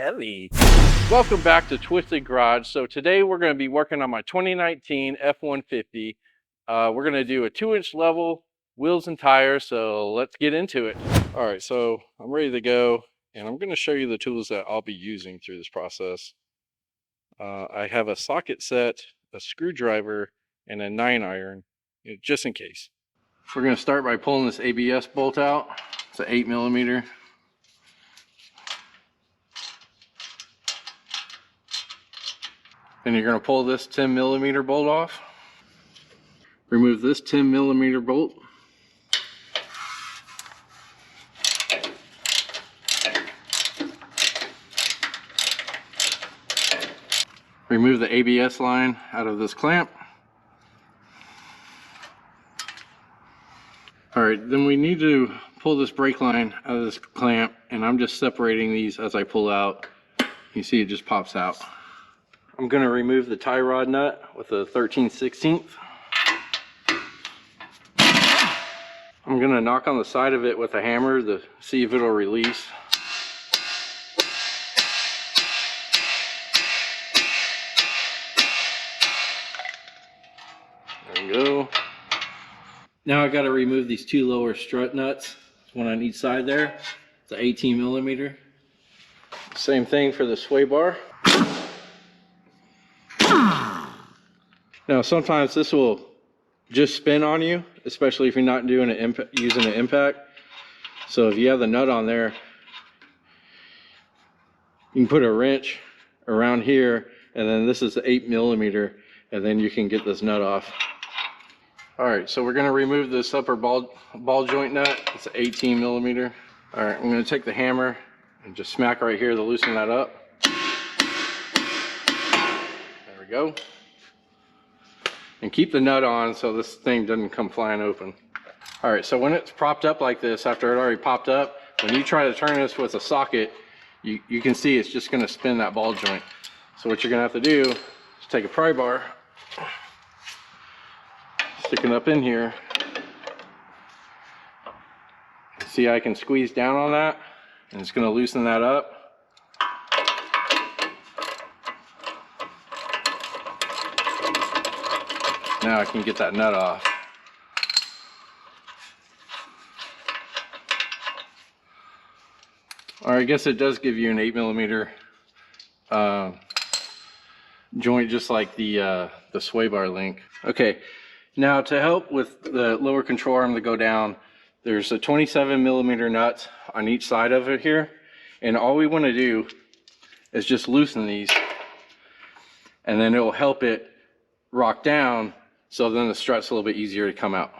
heavy. Welcome back to Twisted Garage. So today we're going to be working on my 2019 F-150. We're going to do a 2-inch level, wheels and tires, so let's get into it. All right, so I'm ready to go, and I'm going to show you the tools that I'll be using through this process. I have a socket set, a screwdriver, and a 9-iron, just in case. We're going to start by pulling this ABS bolt out. It's an 8mm. Then you're going to pull this 10mm bolt off. Remove this 10mm bolt. Remove the ABS line out of this clamp. Alright, then we need to pull this brake line out of this clamp, and I'm just separating these as I pull out. You see it just pops out. I'm going to remove the tie rod nut with a 13/16. I'm going to knock on the side of it with a hammer to see if it'll release. There we go. Now I got to remove these 2 lower strut nuts, one on each side there. It's an 18mm. Same thing for the sway bar. Now sometimes this will just spin on you, especially if you're not doing using an impact. So if you have the nut on there, you can put a wrench around here, and then this is the 8mm, and then you can get this nut off. Alright, so we're going to remove this upper ball joint nut. It's an 18mm. Alright, I'm going to take the hammer and just smack right here to loosen that up. There we go. And keep the nut on so this thing doesn't come flying open. Alright, so when it's propped up like this, after it already popped up, when you try to turn this with a socket, you can see it's just going to spin that ball joint. So what you're going to have to do is take a pry bar, stick it up in here. See, I can squeeze down on that, and it's going to loosen that up. Now I can get that nut off. Or I guess it does give you an 8mm joint, just like the sway bar link. Okay, now to help with the lower control arm to go down, there's a 27mm nut on each side of it here, and all we want to do is just loosen these, and then it will help it rock down, so then the strut's a little bit easier to come out.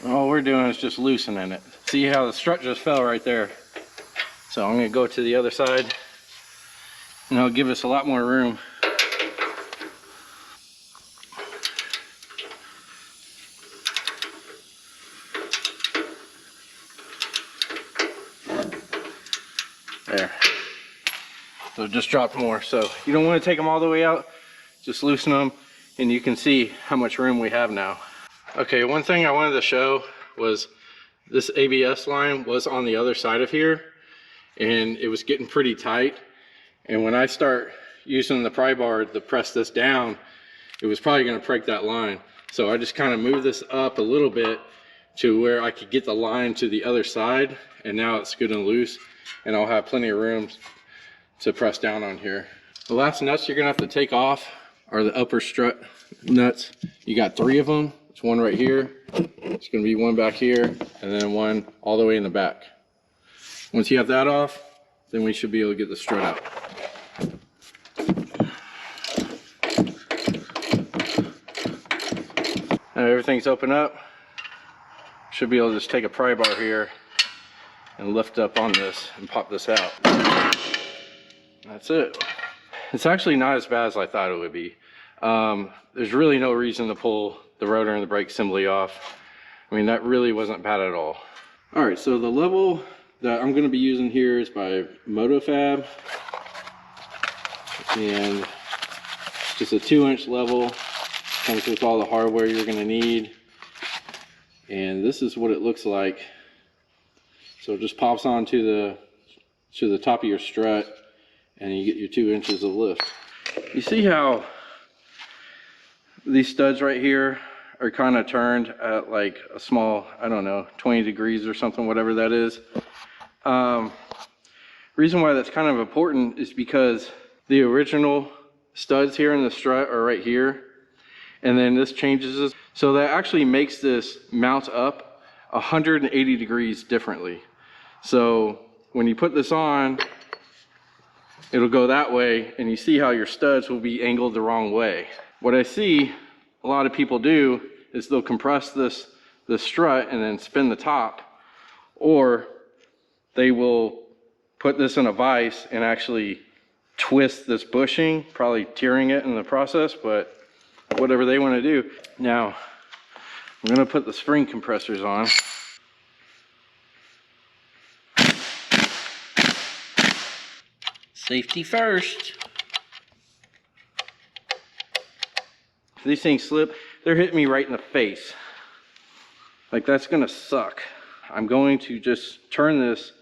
All we're doing is just loosening it. See how the strut just fell right there? So I'm going to go to the other side, and it'll give us a lot more room. There. So it just dropped more. So you don't want to take them all the way out, just loosen them, and you can see how much room we have now. Okay, one thing I wanted to show was this ABS line was on the other side of here, and it was getting pretty tight. And when I start using the pry bar to press this down, it was probably going to break that line. So I just kind of moved this up a little bit to where I could get the line to the other side, and now it's good and loose, and I'll have plenty of room to press down on here. The last nuts you're going to have to take off are the upper strut nuts. You got 3 of them. There's one right here. It's going to be one back here, and then one all the way in the back. Once you have that off, then we should be able to get the strut out. Now everything's open up. Should be able to just take a pry bar here and lift up on this and pop this out. That's it. It's actually not as bad as I thought it would be. There's really no reason to pull the rotor and the brake assembly off. I mean, that really wasn't bad at all. All right, so the level that I'm going to be using here is by Motofab, and Just a 2-inch level. Comes with all the hardware you're going to need. And this is what it looks like. So it just pops onto the top of your strut, and you get your 2 inches of lift. You see how these studs right here are kind of turned at like a small, I don't know, 20 degrees or something, whatever that is. Reason why that's kind of important is because the original studs here in the strut are right here, and then this changes this. So that actually makes this mount up 180 degrees differently. So when you put this on, it'll go that way, and you see how your studs will be angled the wrong way. What I see a lot of people do is they'll compress this strut and then spin the top, or they will put this in a vise and actually twist this bushing, probably tearing it in the process, but whatever they want to do. Now, I'm going to put the spring compressors on. Safety first. If these things slip, they're hitting me right in the face. Like, that's going to suck. I'm going to just turn this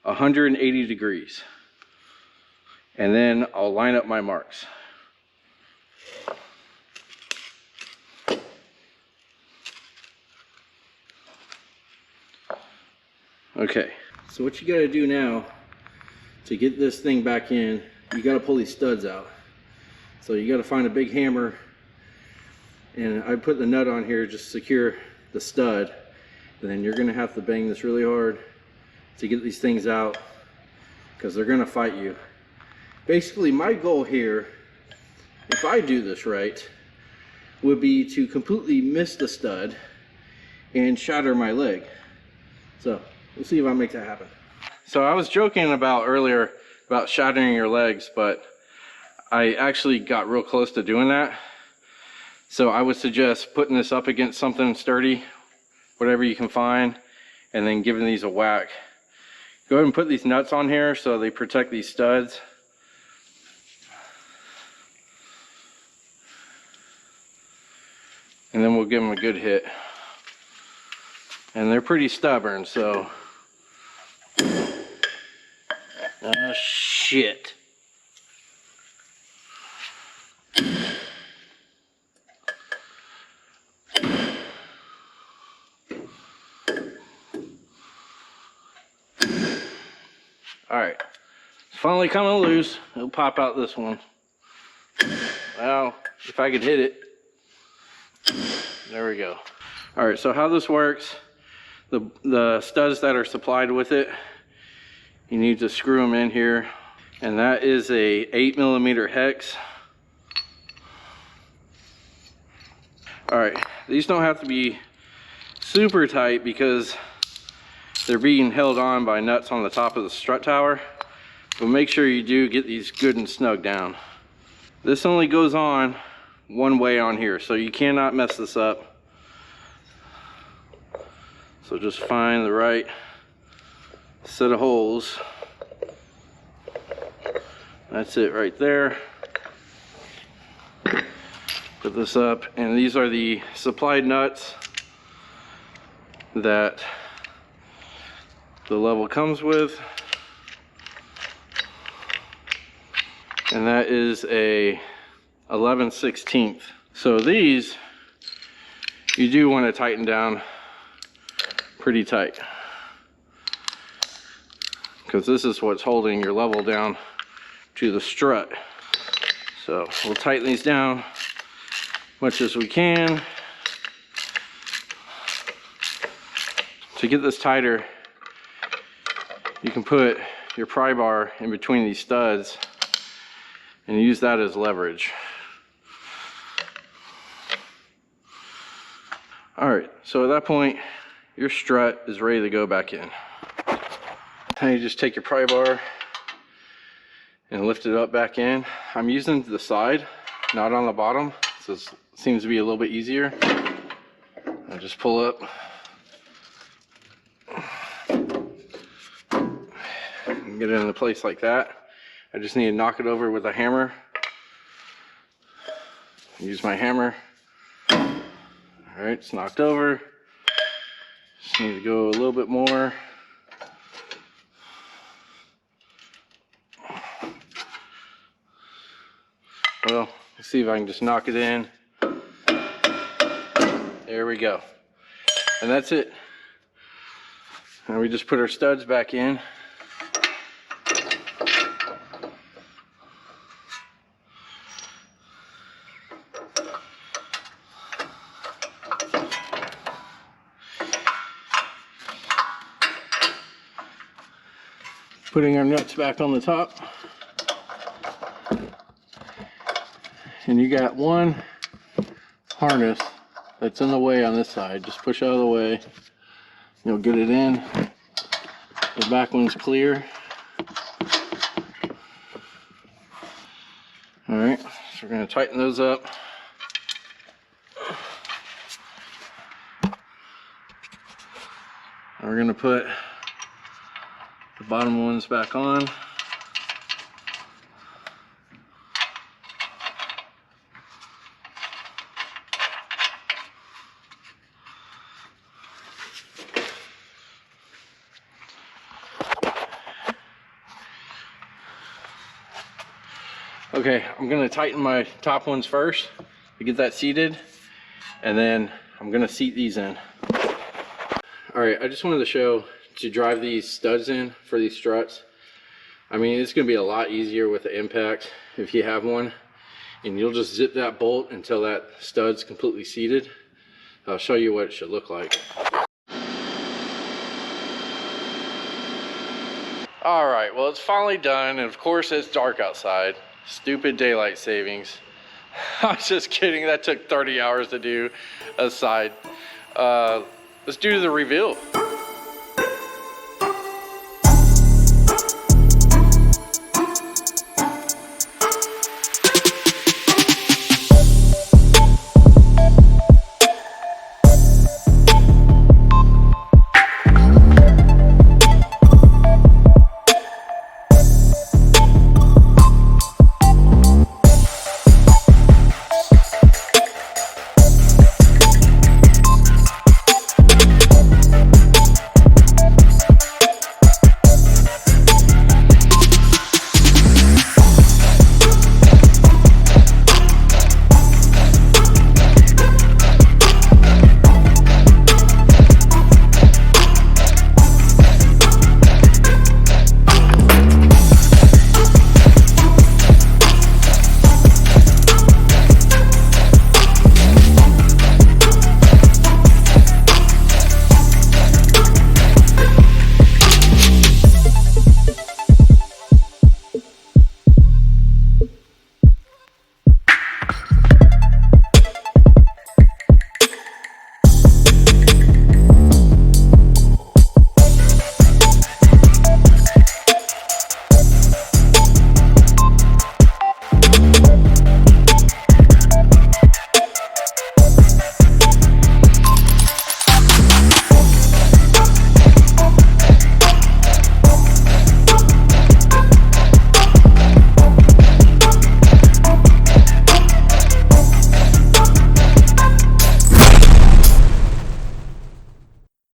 180 degrees. And then I'll line up my marks. Okay, so what you got to do now to get this thing back in, you got to pull these studs out. So you got to find a big hammer, and I put the nut on here just to secure the stud. And then you're going to have to bang this really hard to get these things out, because they're going to fight you. Basically, my goal here, if I do this right, would be to completely miss the stud and shatter my leg. So we'll see if I make that happen. So I was joking about earlier about shattering your legs, but I actually got real close to doing that. So I would suggest putting this up against something sturdy, whatever you can find, and then giving these a whack. Go ahead and put these nuts on here so they protect these studs. And then we'll give them a good hit. And they're pretty stubborn, so. Oh, shit. Alright, it's finally coming loose. It'll pop out this one. Well, if I could hit it. There we go. Alright, so how this works, the studs that are supplied with it, you need to screw them in here. And that is a 8mm hex. Alright, these don't have to be super tight because they're being held on by nuts on the top of the strut tower, but make sure you do get these good and snug down. This only goes on one way on here, so you cannot mess this up. So just find the right set of holes. That's it right there. Put this up, and these are the supplied nuts that the level comes with, and that is a 11/16. So these you do want to tighten down pretty tight, because this is what's holding your level down to the strut. So we'll tighten these down as much as we can. To get this tighter, you can put your pry bar in between these studs and use that as leverage. Alright, so at that point, your strut is ready to go back in. Now you just take your pry bar and lift it up back in. I'm using the side, not on the bottom, so it seems to be a little bit easier. I just pull up. Get it into place like that. I just need to knock it over with a hammer. Use my hammer. All right, it's knocked over. Just need to go a little bit more. Well, let's see if I can just knock it in. There we go. And that's it. Now we just put our studs back in. Putting our nuts back on the top. And you got one harness that's in the way on this side. Just push out of the way. You'll get it in. The back one's clear. All right, so we're gonna tighten those up. And we're gonna put the bottom ones back on. Okay, I'm gonna tighten my top ones first to get that seated, and then I'm gonna seat these in. All right, I just wanted to show to drive these studs in for these struts. I mean, it's gonna be a lot easier with the impact if you have one, and you'll just zip that bolt until that stud's completely seated. I'll show you what it should look like. All right, well, it's finally done, and of course it's dark outside. Stupid daylight savings. I'm just kidding, that took 30 hours to do aside. Let's do the reveal.